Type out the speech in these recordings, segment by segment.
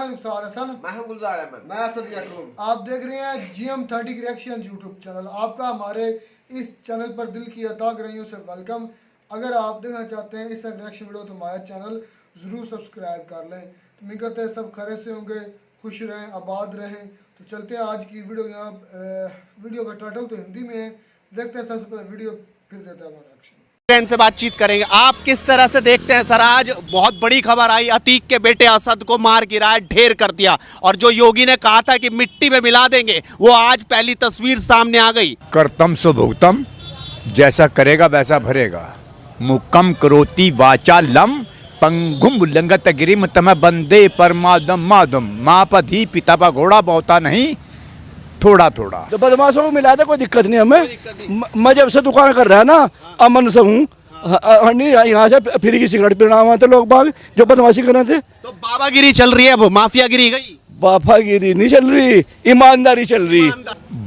मैं रुखसार हसन, मैं हूं गुलजार अहमद, मैं असद याकूब। आप देख रहे हैं GM30 रिएक्शन यूट्यूब चैनल। आपका हमारे इस चैनल पर दिल की अता गहराइयों से वेलकम। अगर आप देखना चाहते हैं इस तरह रिएक्शन वीडियो तो हमारा चैनल ज़रूर सब्सक्राइब कर लें। तो उम्मीद करते हैं सब खैर से होंगे, खुश रहें, आबाद रहें। तो चलते हैं आज की वीडियो। यहाँ वीडियो का टाइटल तो हिंदी में है, देखते हैं सबसे पहले वीडियो, फिर देते हैं हमारा रिएक्शन। से बातचीत करेंगे। आप किस तरह से देखते हैं सर, आज बहुत बड़ी खबर आई, अतीक के बेटे असद को मार गिराया, ढेर कर दिया, और जो योगी ने कहा था कि मिट्टी में मिला देंगे वो आज पहली तस्वीर सामने आ गई। कर्तम सो भुगतम, जैसा करेगा वैसा भरेगा। मुकम करोति वाचा लम पंगुम उल्लंघत गिरिम तम बंदे परमादम मादम। माँ पधी पिता पा घोड़ा बहुता नहीं, थोड़ा थोड़ा। तो बदमाशों को मिला दे, कोई दिक्कत नहीं हमें। मैं जब से दुकान कर रहा है ना, अमन से हूँ। यहाँ से फ्री की सिगरेट पीना हुआ थे लोग बाग जो बदमाशी कर रहे थे। तो बाबागिरी चल रही है, अब माफियागिरी गई। बाफागिरी नहीं चल रही, ईमानदारी चल रही।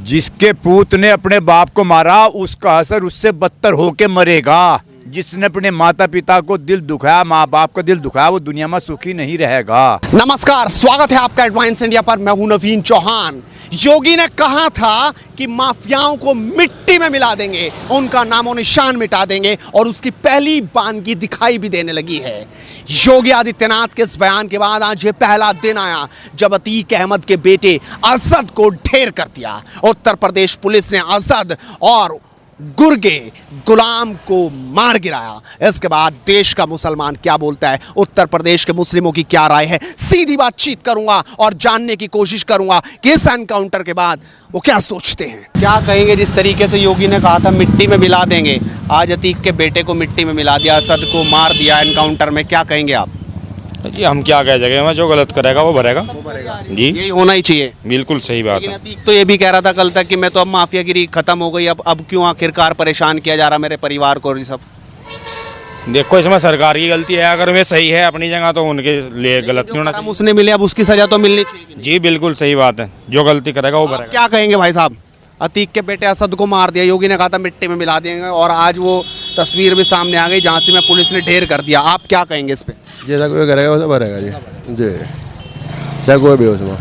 जिसके पूत ने अपने बाप को मारा उसका असर उससे बदतर होके मरेगा। जिसने अपने माता पिता को दिल दुखाया, माँ बाप का दिल दुखाया, वो दुनिया में सुखी नहीं रहेगा। नमस्कार, स्वागत है आपका एडवांस इंडिया पर। मैं हूं नवीन चौहान। योगी ने कहा था कि माफियाओं को मिट्टी में मिला देंगे, उनका नामो निशान मिटा देंगे, और उसकी पहली बानगी दिखाई भी देने लगी है। योगी आदित्यनाथ के इस बयान के बाद आज ये पहला दिन आया जब अतीक अहमद के बेटे असद को ढेर कर दिया। उत्तर प्रदेश पुलिस ने असद और गुर्गे गुलाम को मार गिराया। इसके बाद देश का मुसलमान क्या बोलता है, उत्तर प्रदेश के मुस्लिमों की क्या राय है, सीधी बातचीत करूंगा और जानने की कोशिश करूंगा कि इस एनकाउंटर के बाद वो क्या सोचते हैं, क्या कहेंगे। जिस तरीके से योगी ने कहा था मिट्टी में मिला देंगे, आज अतीक के बेटे को मिट्टी में मिला दिया, असद को मार दिया एनकाउंटर में, क्या कहेंगे आप? जी हम क्या कह सकें, जो गलत करेगा वो भरेगा जी, यही होना ही चाहिए। बिल्कुल सही बात है। अतीक तो ये भी कह रहा था कल तक कि मैं तो अब माफियागिरी खत्म हो गई, अब क्यों आखिरकार परेशान किया जा रहा मेरे परिवार को। सब देखो इसमें सरकार की गलती है, अगर वे सही है अपनी जगह तो उनके लिए गलत नहीं होना चाहिए। उसने मिले, अब उसकी सजा तो मिलनी चाहिए। जी बिल्कुल सही बात है, जो गलती करेगा वो भरेगा। क्या कहेंगे भाई साहब, अतीक के बेटे असद को मार दिया, योगी ने कहा था मिट्टी में मिला देंगे, और आज वो तस्वीर भी सामने आ गई जहाँ से में पुलिस ने ढेर कर दिया। आप क्या कहेंगे इस पे? जैसा कोई करेगा वैसा भरेगा जी, जी चाहे कोई भी हो उसमें।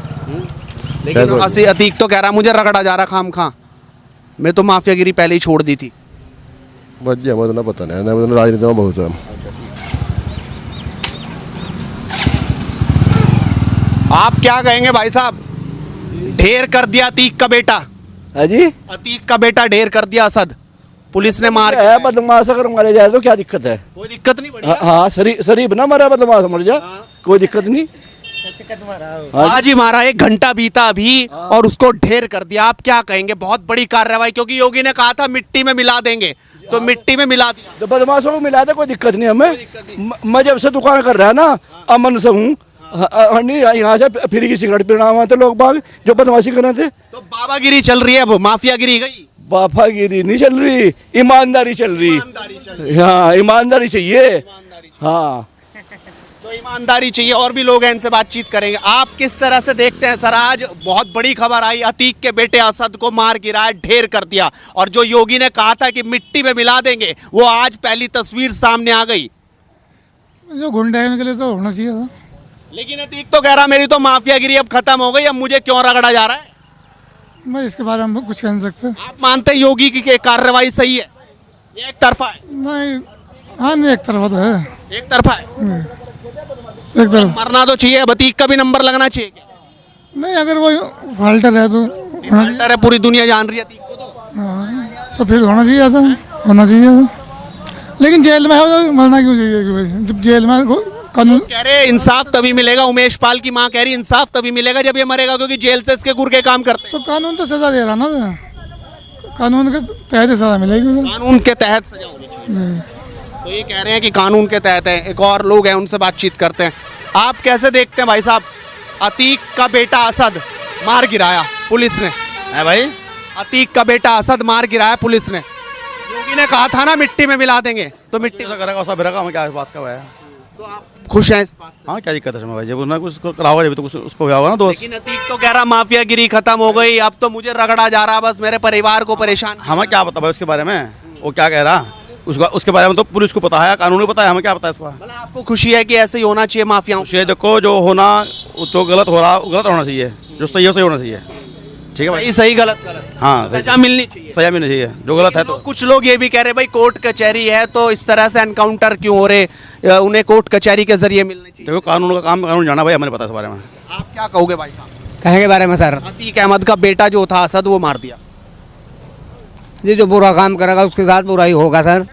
लेकिन अतीक तो कह रहा मुझे रगड़ा जा रहा खाम खा, मैं तो माफियागिरी पहले ही छोड़ दी थी। बस जी हमें तो ना पता नहीं, राजनीति में बहुत है। आप क्या कहेंगे भाई साहब, ढेर कर दिया अतीक का बेटा? जी अतीक का बेटा ढेर कर दिया असद, पुलिस ने मार है। बदमाश अगर मारे जाए तो क्या दिक्कत है? कोई दिक्कत नहीं, बढ़िया। हाँ शरीफ ना मरा, बदमाश मर जा, कोई दिक्कत नहीं। आज ही मारा, 1 घंटा बीता अभी और उसको ढेर कर दिया। आप क्या कहेंगे, बहुत बड़ी कार्रवाई, क्योंकि योगी ने कहा था मिट्टी में मिला देंगे, तो मिट्टी में मिला दिया। तो बदमाशों को मिला दे, कोई दिक्कत नहीं हमें। मैं जब से दुकान कर रहा है ना, अमन से हूँ। यहाँ से फ्री की सिगरेट पीना हुआ थे लोग बाग जो बदमाशी कर रहे थे। तो बाबागिरी चल रही है, अब माफियागिरी गई। बाफागिरी नहीं चल रही, ईमानदारी चल रही। हाँ ईमानदारी चाहिए। हाँ तो ईमानदारी चाहिए। और भी लोग हैं, इनसे बातचीत करेंगे। आप किस तरह से देखते हैं सर, आज बहुत बड़ी खबर आई, अतीक के बेटे असद को मार गिराया, ढेर कर दिया, और जो योगी ने कहा था कि मिट्टी में मिला देंगे वो आज पहली तस्वीर सामने आ गई। जो गुंडे के लिए तो होना चाहिए था। लेकिन अतीक तो कह रहा मेरी तो माफियागिरी अब खत्म हो गई, अब मुझे क्यों रगड़ा जा रहा है। मैं इसके बारे में कुछ कह नहीं सकता। आप मानते हैं योगी की कार्रवाई सही है, ये एक तरफा है? नहीं, हाँ नहीं, एक तरफा तो है, एक तरफा है, एक तरफ। मरना तो चाहिए, अतीक का भी नंबर लगना चाहिए क्या? नहीं, अगर वो फाल्टर है तो होना चाहिए। है, पूरी दुनिया जान रही है अतीक को, तो फिर होना चाहिए, ऐसा होना चाहिए। लेकिन जेल में है तो मरना क्यों चाहिए? जब जेल में कानून कह रहे इंसाफ तभी मिलेगा, उमेश पाल की मां कह रही इंसाफ तभी मिलेगा जब ये मरेगा, क्योंकि जेल से इसके गुर्गे काम करते हैं। तो कानून तो सजा दे रहा ना, कानून के तहत सजा मिलेगी उसे। कानून के तहत सजा होनी चाहिए। तो ये कह रहे हैं कि कानून के तहत है। एक और लोग हैं, उनसे बातचीत करते हैं। आप कैसे देखते हैं भाई साहब, अतीक का बेटा असद मार गिराया पुलिस ने है भाई, अतीक का बेटा असद मार गिराया पुलिस ने। योगी ने कहा था ना मिट्टी में मिला देंगे, तो मिट्टी करेगा वैसा भरेगा। हमें क्या इस बात का है? तो आप खुश हैं इस बात से? हाँ क्या दिक्कत है भाई, जब उन्होंने कुछ करा होगा जब तो कुछ उस पर हुआ होगा ना दोस्त। लेकिन अतीक तो कह रहा माफियागिरी खत्म हो गई, अब तो मुझे रगड़ा जा रहा, बस मेरे परिवार को परेशान। हमें क्या पता भाई उसके बारे में, वो क्या कह रहा? उसके बारे में तो पुलिस को पता है, कानून को पता है, हमें क्या पता है इसका। मतलब आपको खुशी है कि ऐसे ही होना चाहिए माफियाओं ये देखो जो होना, जो गलत हो रहा गलत होना चाहिए, जो सही हो सही होना चाहिए। ठीक है भाई, सही सही गलत गलत हाँ सजा मिलनी चाहिए। सजा मिलनी चाहिए, जो गलत है तो। कुछ लोग ये भी कह रहे भाई कोर्ट कचहरी है तो इस तरह से एनकाउंटर क्यों हो रहे, उन्हें कोर्ट कचहरी के जरिए मिलने चाहिए। देखो कानून का काम कानून जाना भाई, हमें पता है इस बारे में। आप क्या कहोगे भाई साहब? कहे के बारे में सर, अतीक अहमद का बेटा जो था असद, वो मार दिया। ये जो बुरा काम करेगा उसके साथ बुरा ही होगा सर।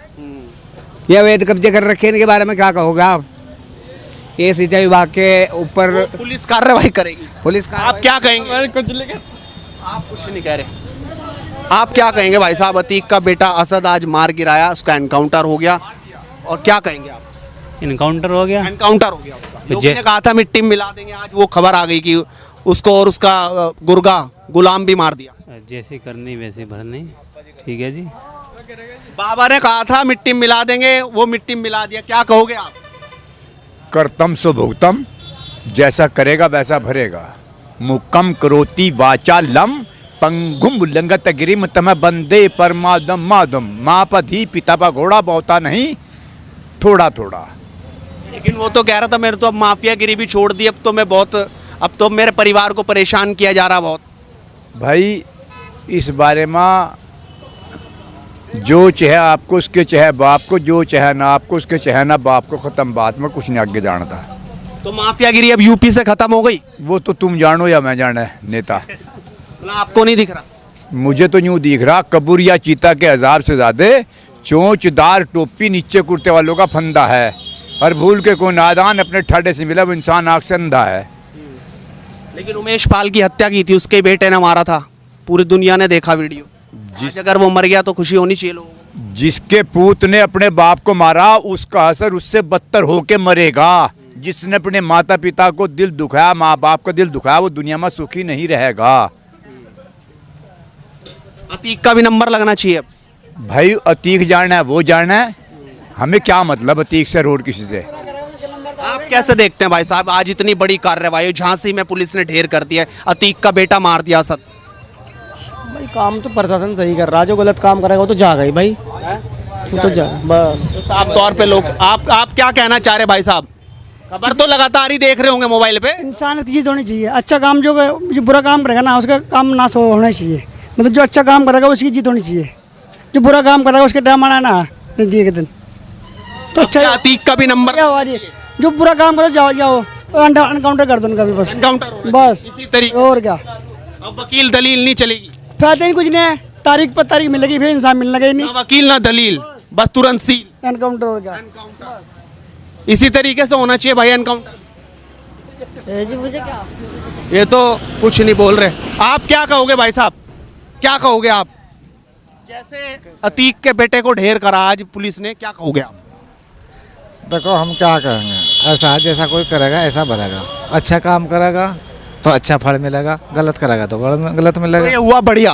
ये अवैध कब्जे कर रखे इनके बारे में क्या कहोगे आप? ये सिंचाई विभाग के ऊपर पुलिस कार्रवाई करेगी। पुलिस का आप क्या कहेंगे? कुछ नहीं, आप कुछ नहीं कह रहे। आप क्या कहेंगे भाई साहब? अतीक का बेटा असद आज मार गिराया, उसका एनकाउंटर हो गया, और क्या कहेंगे आप? इनकाउंटर हो गया। एनकाउंटर हो गया उसका। योगी ने कहा था मिट्टी में मिला देंगे, आज वो खबर आ गई कि उसको और उसका गुर्गा गुलाम भी मार दिया। जैसी करनी वैसी भरनी, ठीक है जी। बाबा ने कहा था मिट्टी में मिला देंगे, वो मिट्टी में मिला दिया। क्या कहोगे आप? कर्तम सो भुगतम, जैसा करेगा वैसा भरेगा। मुकम करोति वाचा लम, पंगुम उल्लंघत गिरिम तम बंदे परमादम मादम। माँ पधी पिता पा घोड़ा बहुता नहीं, थोड़ा थोड़ा। लेकिन वो तो कह रहा था मेरे तो अब माफियागिरी भी छोड़ दी, अब तो मेरे परिवार को परेशान किया जा रहा बहुत। भाई इस बारे में जो चाहे आपको उसके चाहे बाप को, जो चाहे ना आपको उसके चाहे ना बाप को, ख़त्म बात में कुछ नहीं आगे जानता। तो माफियागिरी अब यूपी से खत्म हो गई? वो तो तुम जानो या मैं जाने नेता। मतलब आपको नहीं दिख रहा? मुझे तो यूँ दिख रहा कबूर या चीता के अजाब से ज़्यादा चोंचदार टोपी नीचे कुर्ते वालों का फंदा है। और भूल के कोई नादान अपने ठाडे से मिला, वो इंसान आँख से अंधा है। लेकिन उमेश पाल की हत्या की थी, उसके बेटे ने मारा था, पूरी दुनिया ने देखा वीडियो। आज अगर वो मर गया तो खुशी होनी चाहिए लोगों को। जिसके पूत ने अपने बाप को मारा उसका असर उससे बदतर होके मरेगा। जिसने अपने माता पिता को दिल दुखाया, माँ बाप का दिल दुखाया, वो दुनिया में सुखी नहीं रहेगा। अतीक का भी नंबर लगना चाहिए अब। भाई अतीक जाना है वो जाना है, हमें क्या मतलब अतीक से रोड किसी से। आप कैसे देखते हैं भाई साहब, आज इतनी बड़ी कार्रवाई झांसी में पुलिस ने ढेर कर दिया है, अतीक का बेटा मार दिया असद। भाई काम तो प्रशासन सही कर रहा है, जो गलत काम करेगा वो तो जा गई भाई, वो तो जा बस। साफ तौर पे लोग आप क्या कहना चाह रहे भाई साहब? खबर तो लगातार ही देख रहे होंगे मोबाइल पे। इंसानियत की चीज़ होनी चाहिए। अच्छा काम जो बुरा काम करेगा ना, उसका काम नाश होना चाहिए। मतलब जो अच्छा काम करेगा उसकी जीत होनी चाहिए, जो बुरा काम करेगा उसके टाइम आना ना नहीं दिए के दिन तो अच्छा। अतीक का भी नंबर, जो बुरा काम करो जाओ जाओ एनकाउंटर कर दो उनका भी, बस एनकाउंटर बस इसी तरीके। और क्या, अब वकील दलील नहीं चलेगी, फायदा ही कुछ नहीं है। तारीख पर तारीख मिलेगी, फिर इंसान मिलने गई नहीं, ना वकील ना दलील, बस तुरंत सील एनकाउंटर हो गया। इसी तरीके से होना चाहिए भाई एनकाउंटर। जी मुझे क्या, ये तो कुछ नहीं बोल रहे। आप क्या कहोगे भाई साहब, क्या कहोगे आप? जैसे अतीक के बेटे को ढेर करा आज पुलिस ने, क्या कहोगे आप? देखो हम क्या कहेंगे, ऐसा है जैसा कोई करेगा ऐसा भरेगा। अच्छा काम करेगा तो अच्छा फल मिलेगा, गलत करेगा तो गलत मिलेगा। ये हुआ बढ़िया।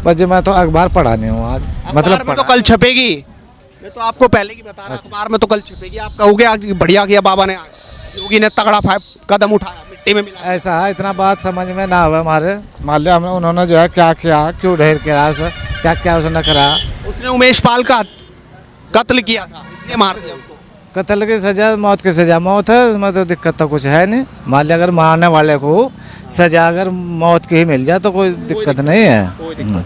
बस मैं तो अखबार पढ़ा नहीं हूँ आज, मतलब में तो कल छपेगी, मैं तो आपको पहले ही बता रहा, अखबार में तो कल छपेगी। आप कहोगे आज बढ़िया किया बाबा ने, योगी ने तगड़ा कदम उठाया, मिट्टी में मिला। ऐसा है, इतना बात समझ में ना हुआ हमारे। मान लिया हमने, उन्होंने जो है क्या किया, क्यों ढेर किया, क्या क्या उसने करा। उसने उमेश पाल का कत्ल किया था, इसलिए मार दिया उसको। कत्ल की सजा, मौत की सजा मौत है, उसमें तो दिक्कत तो कुछ है नहीं। मान लिया अगर मारने वाले को सजा अगर मौत की ही मिल जाए तो कोई दिक्कत नहीं है।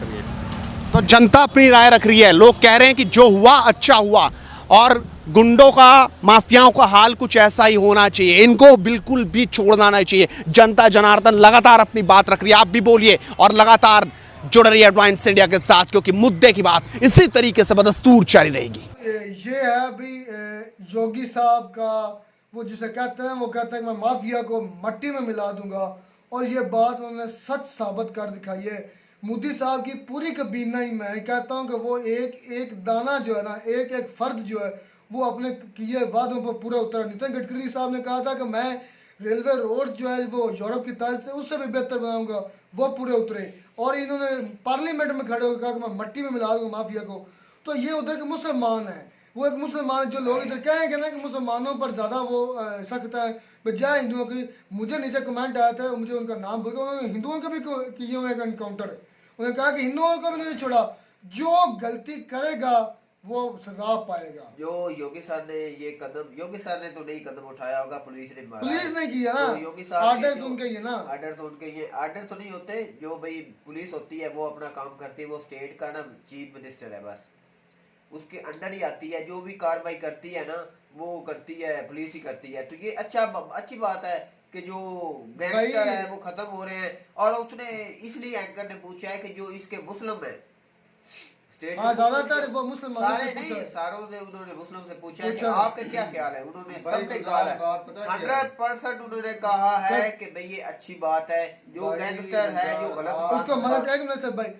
तो जनता अपनी राय रख रही है, लोग कह रहे हैं कि जो हुआ अच्छा हुआ, और गुंडों का, माफियाओं का हाल कुछ ऐसा ही होना चाहिए, इनको बिल्कुल भी छोड़ना नहीं चाहिए। जनता जनार्दन लगातार अपनी बात रख रही है, आप भी बोलिए और लगातार जुड़ रही है एडवांस इंडिया के साथ, क्योंकि मुद्दे की बात इसी तरीके से बदस्तूर जारी रहेगी। ये है अभी योगी साहब का, वो जिसे कहते हैं, वो कहते हैं कि मैं माफिया को मट्टी में मिला दूंगा, और ये बात उन्होंने सच साबित कर दिखाई है। मोदी साहब की पूरी कबीना ही, मैं कहता हूँ कि वो एक एक दाना जो है ना, एक एक फर्द जो है, वो अपने किए वादों पर पूरा उतरा। नितिन गडकरी साहब ने कहा था कि मैं रेलवे रोड जो है वो यूरोप की तर्ज से उससे भी बेहतर बनाऊंगा, वो पूरे उतरे। और इन्होंने पार्लियामेंट में खड़े होकर कहा कि मैं मट्टी में मिला दूंगा माफिया को। तो ये उधर के मुसलमान है, वो एक मुसलमान, जो लोग इधर कहेंगे ना कि मुसलमानों पर ज़्यादा वो सख्त है बजाय हिंदुओं की। मुझे नीचे कमेंट आया था, मुझे उनका नाम बोल, उन्होंने हिंदुओं के भी किए हुए एक एनकाउंटर। उन्होंने कहा कि हिंदुओं को भी नहीं छोड़ा, जो गलती करेगा वो सजा पाएगा। जो योगी सर ने ये कदम, योगी सर ने तो नहीं कदम उठाया होगा, पुलिस ने मारा, पुलिस ने किया ना, तो योगी साहब आर्डर तो उनके ही है ना, आर्डर तो उनके ये आर्डर तो नहीं होते। जो भाई पुलिस होती है वो अपना काम करती है, वो स्टेट का ना चीफ मिनिस्टर है, बस उसके अंडर ही आती है। जो भी कार्रवाई करती है ना वो करती है पुलिस ही करती है। तो ये अच्छी बात है कि जो गैंगस्टर है वो खत्म हो रहे हैं। और उसने इसलिए एंकर ने पूछा है कि जो इसके मुस्लिम है स्टेट, ज्यादातर वो मुस्लिम सारे नहीं, सारों ने उन्होंने मुस्लिम से पूछा है कि आपके क्या ख्याल है। उन्होंने सबने कहा 100% उन्होंने कहा है कि भाई ये अच्छी बात है, जो गैंगस्टर है जो गलत उसको मदद है भाई।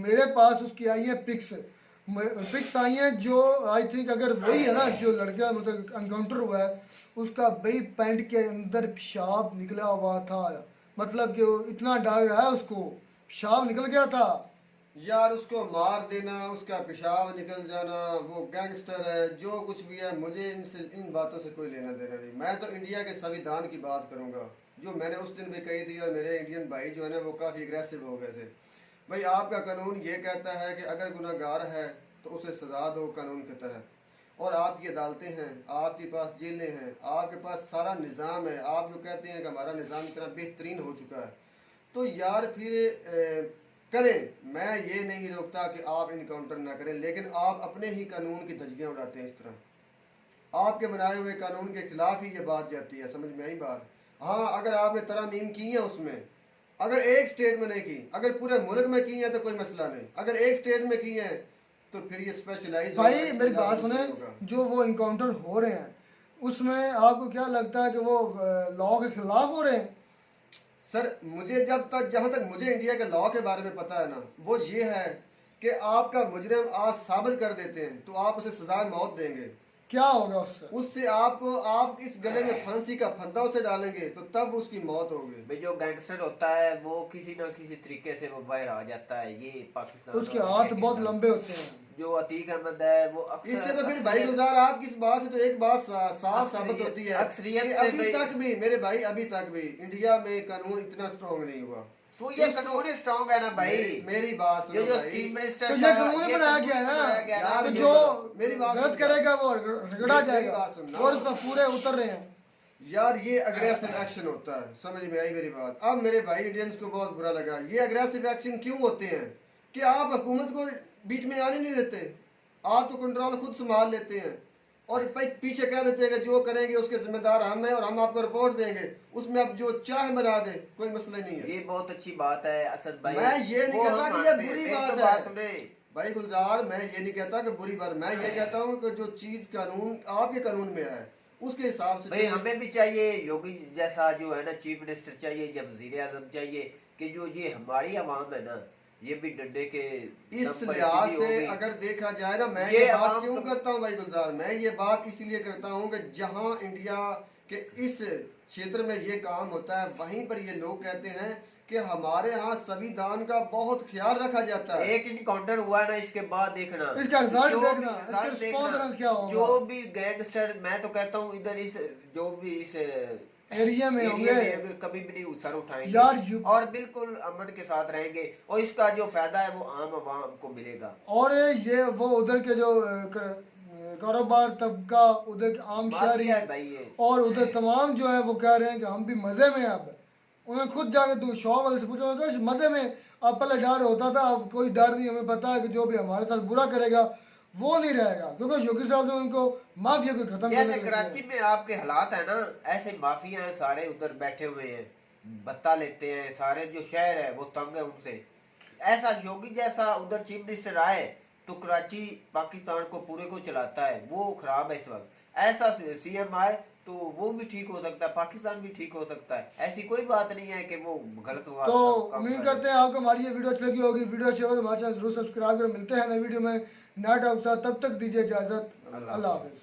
मेरे पास उसकी आई है पिक्स आई हैं, जो आई थिंक अगर वही है ना जो लड़का मतलब एनकाउंटर हुआ है, उसका भाई पैंट के अंदर पेशाब निकला हुआ था, मतलब कि इतना डर है उसको, पेशाब निकल गया था। यार उसको मार देना, उसका पेशाब निकल जाना, वो गैंगस्टर है, जो कुछ भी है, मुझे इन बातों से कोई लेना देना नहीं। मैं तो इंडिया के संविधान की बात करूंगा, जो मैंने उस दिन भी कही थी, और मेरे इंडियन भाई जो है ना वो काफ़ी एग्रेसिव हो गए थे। भाई आपका कानून ये कहता है कि अगर गुनहगार है तो उसे सजा दो कानून के तहत, और आपकी अदालतें हैं, आपके पास जेलें हैं, आपके पास सारा निज़ाम है। आप जो कहते हैं कि हमारा निज़ाम इतना बेहतरीन हो चुका है, तो यार फिर करें। मैं ये नहीं रोकता कि आप इनकाउंटर ना करें, लेकिन आप अपने ही कानून की धज्जियाँ उड़ाते हैं इस तरह। आपके बनाए हुए कानून के खिलाफ ही ये बात जाती है, समझ में आई बात। हाँ, अगर आपने तरमीम की है उसमें, अगर एक स्टेट में नहीं की, अगर पूरे मुल्क में की है तो कोई मसला नहीं, अगर एक स्टेट में की है तो फिर ये स्पेशलाइज। भाई मेरी बात सुने, जो वो इनकाउंटर हो रहे हैं उसमें आपको क्या लगता है कि वो लॉ के खिलाफ हो रहे हैं? सर मुझे जहाँ तक मुझे इंडिया के लॉ के बारे में पता है ना, वो ये है कि आपका मुजरिम आज साबित कर देते हैं तो आप उसे सजा मौत देंगे। क्या होगा उससे आप इस गले में फांसी का फंदा उसे डालेंगे तो तब उसकी मौत होगी। भाई जो गैंगस्टर होता है वो किसी ना किसी तरीके से वो बाहर आ जाता है। ये पाकिस्तान उसके हाथ बहुत लंबे होते हैं। जो अतीक अहमद है वो इससे तो फिर भाई गुजार आप किस बात से तो एक बात साफ साबित होती है, अक्सरियत अभी तक भी मेरे भाई, अभी तक भी इंडिया में कानून इतना स्ट्रॉन्ग नहीं हुआ। तो ये कानून स्ट्रॉन्ग है ना भाई, मेरी बात सुनो। जो चीफ मिनिस्टर तो ये कानून बनाया गया है ना, तो जो मेरी बात गलत करेगा वो रगड़ा जाएगा, और उस पर पूरे उतर रहे हैं। यार ये अग्रेसिव एक्शन होता है, समझ में आई मेरी बात। अब मेरे भाई इंडियंस को बहुत बुरा लगा। ये अग्रेसिव एक्शन क्यों होते हैं कि आप हुकूमत को बीच में आने नहीं देते, आप तो कंट्रोल खुद संभाल लेते हैं, और पीछे कह देते हैं कि जो करेंगे उसके जिम्मेदार हम हैं और हम आपको रिपोर्ट देंगे, उसमें अब जो चाहे बना दे, कोई मसला नहीं है। ये बहुत अच्छी बात है असद भाई। मैं ये नहीं कहता कि ये बुरी बात है भाई गुलजार, मैं ये नहीं कहता कि बुरी बात, मैं ये कहता हूँ कि जो चीज कानून आपके कानून में है उसके हिसाब से भाई हमें भी चाहिए योगी जैसा जो है ना चीफ मिनिस्टर चाहिए, या वजीर आजम चाहिए, कि जो ये हमारी आवाम है ना ये भी डंडे के इस लिहाज से अगर देखा जाए ना, मैं ये बात क्यों करता हूँ भाई गुलजार, मैं ये बात इसलिए करता हूँ कि जहाँ इंडिया के इस क्षेत्र में ये काम होता है वहीं पर ये लोग कहते हैं कि हमारे यहाँ संविधान का बहुत ख्याल रखा जाता है। एक इनकाउंटर हुआ है ना, इसके बाद देखना इसका रिजल्ट देखना क्या होगा। जो भी गैंगस्टर, मैं तो कहता हूँ इधर इस जो भी इस एरिया में होंगे कभी भी नहीं सर उठाएंगे यार, और बिल्कुल अमन के साथ रहेंगे, और इसका जो फायदा है वो आम आवाम को मिलेगा। और ये वो उधर के जो कारोबार तबका, उधर आम शहरी और उधर तमाम जो है वो कह रहे हैं कि हम भी मजे में। अब उन्हें खुद जाके दो शॉप वाले से पूछा मजे में, अब पहले डर होता था, अब कोई डर नहीं। हमें पता है कि जो भी हमारे साथ बुरा करेगा वो नहीं रहेगा, क्योंकि योगी साहब ने उनको माफिया को खत्म जैसे कराची में आपके हालात है ना, ऐसे माफिया है सारे उधर बैठे हुए हैं, बत्ता लेते हैं, सारे जो शहर है वो तंग है उनसे। ऐसा योगी जैसा उधर चीफ मिनिस्टर आए तो कराची पाकिस्तान को पूरे को चलाता है, वो खराब है इस वक्त। ऐसा सीएम आए तो वो भी ठीक हो सकता है, पाकिस्तान भी ठीक हो सकता है। ऐसी कोई बात नहीं है कि वो गलत हुआ। तो उम्मीद करते हैं आपको हमारी ये वीडियो अच्छी लगी होगी। वीडियो अच्छी हो तो हमारे चैनल जरूर सब्सक्राइब करें। मिलते हैं नई वीडियो में नया टॉपिक के साथ, तब तक दीजिए इजाजत। अल्लाह हाफिज।